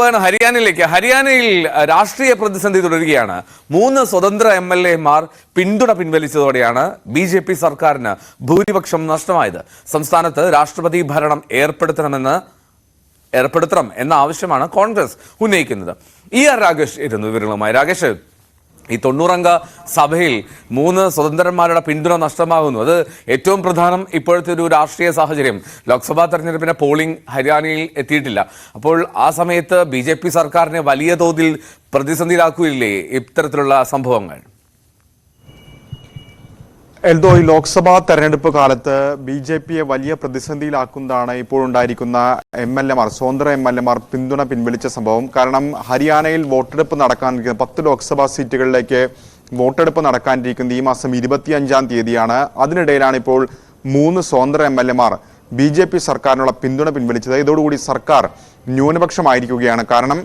പോകാൻ ഹരിയാനയിലേക്ക്. ഹരിയാനയിൽ രാഷ്ട്രീയ പ്രതിസന്ധി തുടരുകയാണ്. 3 സ്വതന്ത്ര MLA മാർ പിന്തുണ പിൻവലിച്ചതോടെയാണ് BJP സർക്കാരിന് ഭൂരിപക്ഷം നഷ്ടമായത്. സംസ്ഥാനത്ത് രാഷ്ട്രപതി ഭരണം ഏർപ്പെടുത്തണം എന്ന ആവശ്യമാണ് കോൺഗ്രസ് ഉന്നയിക്കുന്നത്. ER രാഗേഷ് ഇരുന്നു വിവരങ്ങളുമായി. രാഗേഷ്, ഈ 90-അംഗ സഭയിൽ 3 സ്വതന്ത്രന്മാരുടെ പിന്തുണ നഷ്ടമാകുന്നു. അത് ഏറ്റവും പ്രധാനം ഇപ്പോഴത്തെ ഒരു രാഷ്ട്രീയ സാഹചര്യം. ലോക്സഭാ തെരഞ്ഞെടുപ്പിന്റെ പോളിംഗ് ഹരിയാനയിൽ എത്തിയിട്ടില്ല. അപ്പോൾ ആ സമയത്ത് BJP സർക്കാരിനെ വലിയ തോതിൽ പ്രതിസന്ധിയിലാക്കുകയില്ലേ ഇത്തരത്തിലുള്ള സംഭവങ്ങൾ? എൽദോ, ഈ ലോക്സഭാ തെരഞ്ഞെടുപ്പ് കാലത്ത് BJPയെ വലിയ പ്രതിസന്ധിയിലാക്കുന്നതാണ് ഇപ്പോഴുണ്ടായിരിക്കുന്ന MLA മാർ, സ്വതന്ത്ര MLA മാർ പിന്തുണ പിൻവലിച്ച സംഭവം. കാരണം ഹരിയാനയിൽ വോട്ടെടുപ്പ് നടക്കാനിരിക്കുന്ന 10 ലോക്സഭാ സീറ്റുകളിലേക്ക് വോട്ടെടുപ്പ് നടക്കാനിരിക്കുന്നത് ഈ മാസം 25-ാം തീയതിയാണ്. അതിനിടയിലാണ് ഇപ്പോൾ 3 സ്വതന്ത്ര MLA മാർ BJP സർക്കാരിനുള്ള പിന്തുണ പിൻവലിച്ചത്. ഇതോടുകൂടി സർക്കാർ ന്യൂനപക്ഷമായിരിക്കുകയാണ്. കാരണം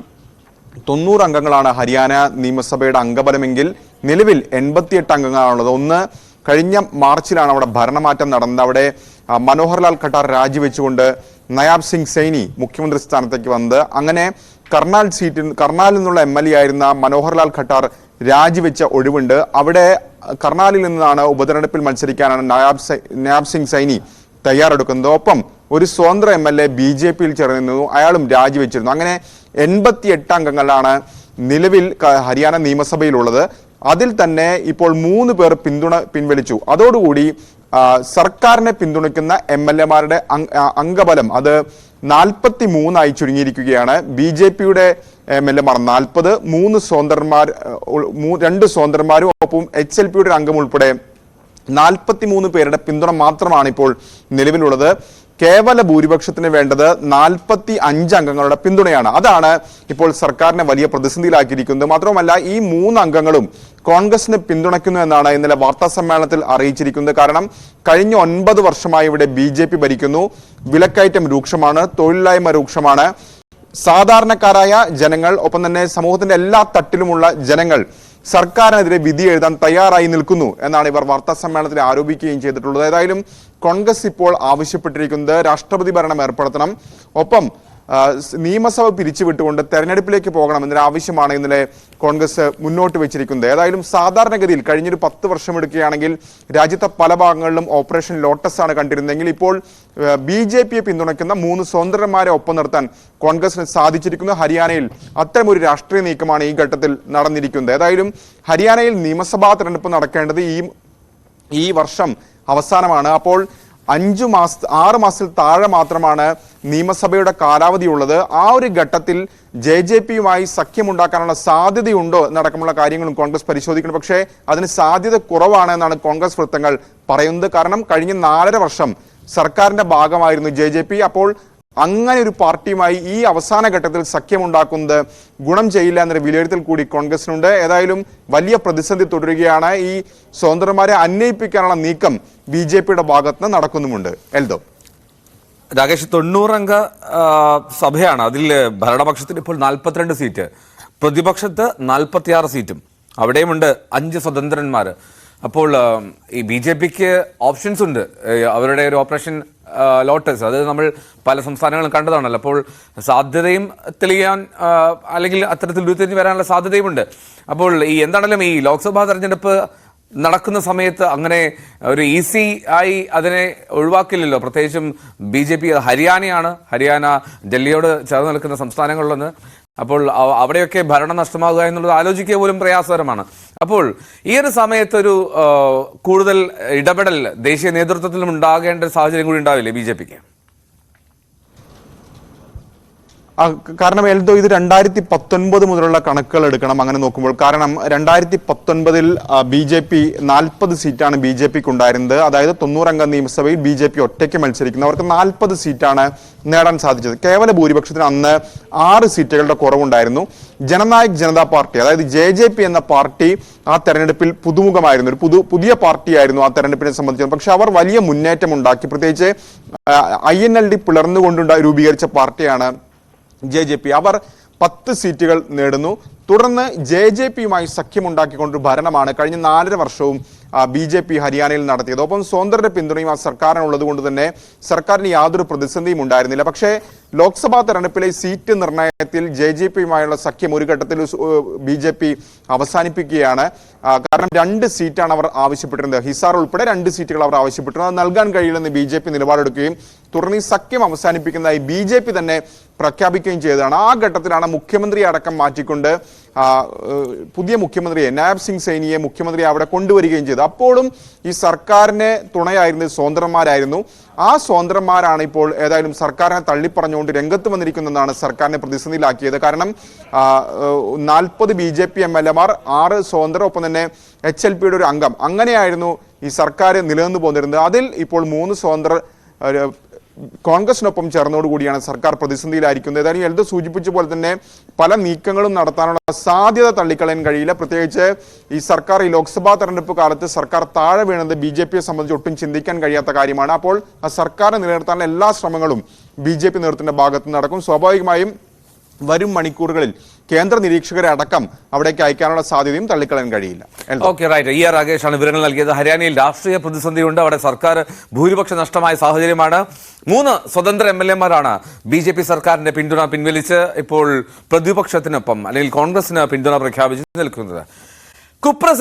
90 അംഗങ്ങളാണ് ഹരിയാന നിയമസഭയുടെ അംഗബലമെങ്കിൽ നിലവിൽ 88 അംഗങ്ങളാണുള്ളത്. ഒന്ന്, കഴിഞ്ഞ മാർച്ചിലാണ് അവിടെ ഭരണമാറ്റം നടന്നത്. അവിടെ മനോഹർലാൽ ഖട്ടാർ രാജിവെച്ചുകൊണ്ട് നയാബ് സിംഗ് സൈനി മുഖ്യമന്ത്രി സ്ഥാനത്തേക്ക് വന്നത്. അങ്ങനെ കർണാലിൽ നിന്നുള്ള MLA ആയിരുന്ന മനോഹർലാൽ ഖട്ടാർ രാജിവെച്ച ഒഴിവുണ്ട്. അവിടെ കർണാലിൽ നിന്നാണ് ഉപതെരഞ്ഞെടുപ്പിൽ മത്സരിക്കാനാണ് നയാബ് സിംഗ് സൈനി തയ്യാറെടുക്കുന്നത്. ഒപ്പം ഒരു സ്വതന്ത്ര MLA BJPയിൽ ചേർന്നിരുന്നു, അയാളും രാജിവെച്ചിരുന്നു. അങ്ങനെ 88 അംഗങ്ങളാണ് നിലവിൽ ഹരിയാന നിയമസഭയിലുള്ളത്. അതിൽ തന്നെ ഇപ്പോൾ 3 പേർ പിന്തുണ പിൻവലിച്ചു. അതോടുകൂടി സർക്കാരിനെ പിന്തുണയ്ക്കുന്ന MLA മാരുടെ അംഗബലം അത് 43 ചുരുങ്ങിയിരിക്കുകയാണ്. BJPയുടെ MLA മാർ 40, 2 സ്വതന്ത്രന്മാരും ഒപ്പം HLPയുടെ അംഗം ഉൾപ്പെടെ 43 പേരുടെ പിന്തുണ മാത്രമാണ് ഇപ്പോൾ നിലവിലുള്ളത്. കേവല ഭൂരിപക്ഷത്തിന് വേണ്ടത് 45 അംഗങ്ങളുടെ പിന്തുണയാണ്. അതാണ് ഇപ്പോൾ സർക്കാരിനെ വലിയ പ്രതിസന്ധിയിലാക്കിയിരിക്കുന്നത്. മാത്രമല്ല, ഈ 3 അംഗങ്ങളും കോൺഗ്രസിനെ പിന്തുണയ്ക്കുന്നു എന്നാണ് ഇന്നലെ വാർത്താ സമ്മേളനത്തിൽ അറിയിച്ചിരിക്കുന്നത്. കാരണം കഴിഞ്ഞ 9 വർഷമായി ഇവിടെ BJP ഭരിക്കുന്നു. വിലക്കയറ്റം രൂക്ഷമാണ്, തൊഴിലില്ലായ്മ രൂക്ഷമാണ്. സാധാരണക്കാരായ ജനങ്ങൾ, ഒപ്പം തന്നെ സമൂഹത്തിന്റെ എല്ലാ തട്ടിലുമുള്ള ജനങ്ങൾ സർക്കാരിനെതിരെ വിധി എഴുതാൻ തയ്യാറായി നിൽക്കുന്നു എന്നാണ് ഇവർ വാർത്താ സമ്മേളനത്തിൽ ആരോപിക്കുകയും ചെയ്തിട്ടുള്ളത്. ഏതായാലും കോൺഗ്രസ് ഇപ്പോൾ ആവശ്യപ്പെട്ടിരിക്കുന്നത് രാഷ്ട്രപതി ഭരണം ഏർപ്പെടുത്തണം, ഒപ്പം നിയമസഭ പിരിച്ചുവിട്ടുകൊണ്ട് തെരഞ്ഞെടുപ്പിലേക്ക് പോകണം എന്നൊരു ആവശ്യമാണ് ഇന്നലെ കോൺഗ്രസ് മുന്നോട്ട് വെച്ചിരിക്കുന്നത്. ഏതായാലും സാധാരണഗതിയിൽ കഴിഞ്ഞൊരു 10 വർഷം എടുക്കുകയാണെങ്കിൽ രാജ്യത്തെ പല ഭാഗങ്ങളിലും ഓപ്പറേഷൻ ലോട്ടസ് ആണ് കണ്ടിരുന്നതെങ്കിൽ ഇപ്പോൾ BJPയെ പിന്തുണയ്ക്കുന്ന 3 സ്വതന്ത്രന്മാരെ ഒപ്പം നിർത്താൻ കോൺഗ്രസിന് സാധിച്ചിരിക്കുന്നു. ഹരിയാനയിൽ അത്തരമൊരു രാഷ്ട്രീയ നീക്കമാണ് ഈ ഘട്ടത്തിൽ നടന്നിരിക്കുന്നത്. ഏതായാലും ഹരിയാനയിൽ നിയമസഭാ തെരഞ്ഞെടുപ്പ് നടക്കേണ്ടത് ഈ വർഷം അവസാനമാണ്. അപ്പോൾ 6 മാസത്തിൽ താഴെ മാത്രമാണ് നിയമസഭയുടെ കാലാവധി ഉള്ളത്. ആ ഒരു ഘട്ടത്തിൽ JJPയുമായി സഖ്യമുണ്ടാക്കാനുള്ള സാധ്യതയുണ്ടോ എന്നടക്കമുള്ള കാര്യങ്ങളും കോൺഗ്രസ് പരിശോധിക്കണം. പക്ഷേ അതിന് സാധ്യത കുറവാണ് എന്നാണ് കോൺഗ്രസ് വൃത്തങ്ങൾ പറയുന്നത്. കാരണം കഴിഞ്ഞ 4.5 വർഷം സർക്കാരിന്റെ ഭാഗമായിരുന്നു JJP. അപ്പോൾ അങ്ങനെ ഒരു പാർട്ടിയുമായി ഈ അവസാന ഘട്ടത്തിൽ സഖ്യമുണ്ടാക്കുന്നത് ഗുണം ചെയ്യില്ല എന്നൊരു വിലയിരുത്തൽ കൂടി കോൺഗ്രസിനുണ്ട്. ഏതായാലും വലിയ പ്രതിസന്ധി തുടരുകയാണ്. ഈ സ്വതന്ത്രന്മാരെ അന്വയിപ്പിക്കാനുള്ള നീക്കം BJPയുടെ ഭാഗത്ത് നടക്കുന്നുമുണ്ട്. എൽദോ, രാകേഷ്, 90-അംഗ സഭയാണ്. അതിൽ ഭരണപക്ഷത്തിന് ഇപ്പോൾ 42 സീറ്റ്, പ്രതിപക്ഷത്ത് 46 സീറ്റും. അവിടെയുമുണ്ട് 5 സ്വതന്ത്രന്മാർ. അപ്പോൾ ഈ BJPക്ക് ഓപ്ഷൻസ് ഉണ്ട്. അവരുടെ ഒരു ഓപ്പറേഷൻ ലോട്ടസ്, അത് നമ്മൾ പല സംസ്ഥാനങ്ങളും കണ്ടതാണല്ലോ. അപ്പോൾ സാധ്യതയും തെളിയാൻ അല്ലെങ്കിൽ അത്തരത്തിൽ ഉരുത്തിരിഞ്ഞ് വരാനുള്ള സാധ്യതയുമുണ്ട്. അപ്പോൾ എന്താണെങ്കിലും ഈ ലോക്സഭാ തെരഞ്ഞെടുപ്പ് നടക്കുന്ന സമയത്ത് അങ്ങനെ ഒരു ഈസി ആയി അതിനെ ഒഴിവാക്കില്ലല്ലോ. പ്രത്യേകിച്ചും BJP ഹരിയാന ഡൽഹിയോട് ചേർന്ന് നിൽക്കുന്ന സംസ്ഥാനങ്ങളിലൊന്ന്. അപ്പോൾ അവിടെയൊക്കെ ഭരണം നഷ്ടമാകുക എന്നുള്ളത് ആലോചിക്കുക പോലും പ്രയാസകരമാണ്. അപ്പോൾ ഈ ഒരു സമയത്തൊരു കൂടുതൽ ഇടപെടൽ ദേശീയ നേതൃത്വത്തിലും ഉണ്ടാകേണ്ട സാഹചര്യം കൂടി ഉണ്ടാവില്ലേ BJPക്ക്? കാരണം എൽദോ, ഇത് 2019 മുതലുള്ള കണക്കുകൾ എടുക്കണം അങ്ങനെ നോക്കുമ്പോൾ. കാരണം 2019 BJP 40 സീറ്റാണ് BJPക്ക് ഉണ്ടായിരുന്നത്. അതായത് 90-അംഗ നിയമസഭയിൽ BJP ഒറ്റയ്ക്ക് മത്സരിക്കുന്നു. അവർക്ക് 40 സീറ്റാണ് നേടാൻ സാധിച്ചത്. കേവല ഭൂരിപക്ഷത്തിന് അന്ന് 6 സീറ്റുകളുടെ കുറവുണ്ടായിരുന്നു. ജനനായക് ജനതാ പാർട്ടി, അതായത് JJP എന്ന പാർട്ടി ആ തെരഞ്ഞെടുപ്പിൽ പുതുമുഖമായിരുന്നു, ഒരു പുതിയ പാർട്ടിയായിരുന്നു ആ തെരഞ്ഞെടുപ്പിനെ സംബന്ധിച്ചത്. പക്ഷെ അവർ വലിയ മുന്നേറ്റം ഉണ്ടാക്കി. പ്രത്യേകിച്ച് INLD പിളർന്നുകൊണ്ട് രൂപീകരിച്ച പാർട്ടിയാണ് JJP. അവർ 10 സീറ്റുകൾ നേടുന്നു. തുടർന്ന് JJPയുമായി സഖ്യമുണ്ടാക്കിക്കൊണ്ടൊരു ഭരണമാണ് കഴിഞ്ഞ 4.5 വർഷവും BJP ഹരിയാനയിൽ നടത്തിയത്. ഒപ്പം സ്വതന്ത്രരുടെ പിന്തുണയും ആ സർക്കാരിനുള്ളത് കൊണ്ട് തന്നെ സർക്കാരിന് യാതൊരു പ്രതിസന്ധിയും ഉണ്ടായിരുന്നില്ല. പക്ഷേ ലോക്സഭാ തെരഞ്ഞെടുപ്പിലെ സീറ്റ് നിർണയത്തിൽ JJPയുമായുള്ള സഖ്യം ഒരു ഘട്ടത്തിൽ BJP അവസാനിപ്പിക്കുകയാണ്. കാരണം 2 സീറ്റാണ് അവർ ആവശ്യപ്പെട്ടിരുന്നത്. ഹിസാർ ഉൾപ്പെടെ 2 സീറ്റുകൾ അവർ ആവശ്യപ്പെട്ടിരുന്നത്. അത് നൽകാൻ കഴിയില്ലെന്ന് BJP നിലപാടെടുക്കുകയും തുടർന്ന് ഈ സഖ്യം അവസാനിപ്പിക്കുന്നതായി BJP തന്നെ പ്രഖ്യാപിക്കുകയും ചെയ്തതാണ്. ആ ഘട്ടത്തിലാണ് മുഖ്യമന്ത്രി അടക്കം മാറ്റിക്കൊണ്ട് പുതിയ മുഖ്യമന്ത്രിയെ നായബ് സിംഗ് സൈനിയെ മുഖ്യമന്ത്രിയെ അവിടെ കൊണ്ടുവരികയും ചെയ്തു. അപ്പോഴും ഈ സർക്കാരിനെ തുണയായിരുന്നത് സ്വതന്ത്രന്മാരായിരുന്നു. ആ സ്വതന്ത്രന്മാരാണ് ഇപ്പോൾ ഏതായാലും സർക്കാരിനെ തള്ളിപ്പറഞ്ഞുകൊണ്ട് രംഗത്ത് വന്നിരിക്കുന്നതെന്നാണ് സർക്കാരിനെ പ്രതിസന്ധിയിലാക്കിയത്. കാരണം 40 BJP MLAമാർ, 6 സ്വതന്ത്രർ, ഒപ്പം തന്നെ HLPയുടെ ഒരു അംഗം, അങ്ങനെയായിരുന്നു ഈ സർക്കാർ നിലനിന്ന് പോന്നിരുന്നത്. അതിൽ ഇപ്പോൾ 3 സ്വതന്ത്രർ കോൺഗ്രസിനൊപ്പം ചേർന്നതോടുകൂടിയാണ് സർക്കാർ പ്രതിസന്ധിയിലായിരിക്കുന്നത്. ഏതായാലും എൽദോ സൂചിപ്പിച്ച പോലെ തന്നെ പല നീക്കങ്ങളും നടത്താനുള്ള സാധ്യത തള്ളിക്കളയാൻ കഴിയില്ല. പ്രത്യേകിച്ച് ഈ സർക്കാർ ഈ ലോക്സഭാ തെരഞ്ഞെടുപ്പ് കാലത്ത് സർക്കാർ താഴെ വീണത് BJPയെ സംബന്ധിച്ച് ഒട്ടും ചിന്തിക്കാൻ കഴിയാത്ത കാര്യമാണ്. അപ്പോൾ ആ സർക്കാരിനെ നിലനിർത്താനുള്ള എല്ലാ ശ്രമങ്ങളും BJP നേതൃത്വത്തിന്റെ ഭാഗത്ത് നടക്കും. സ്വാഭാവികമായും വരും മണിക്കൂറുകളിൽ കേന്ദ്ര നിരീക്ഷകരെ അടക്കം അവിടേക്ക് അയക്കാനുള്ള സാധ്യതയും തള്ളിക്കളയാൻ കഴിയില്ല. Okay, right. രാകേഷാണ് വിവരങ്ങൾ നൽകിയത്. ഹരിയാനയിൽ രാഷ്ട്രീയ പ്രതിസന്ധിയുണ്ട്. അവിടെ സർക്കാർ ഭൂരിപക്ഷം നഷ്ടമായ സാഹചര്യമാണ്. 3 സ്വതന്ത്ര MLAമാരാണ് BJP സർക്കാരിന്റെ പിന്തുണ പിൻവലിച്ച് ഇപ്പോൾ പ്രതിപക്ഷത്തിനൊപ്പം അല്ലെങ്കിൽ കോൺഗ്രസിന് പിന്തുണ പ്രഖ്യാപിച്ച് നിൽക്കുന്നത്. കുപ്രസിദ്ധ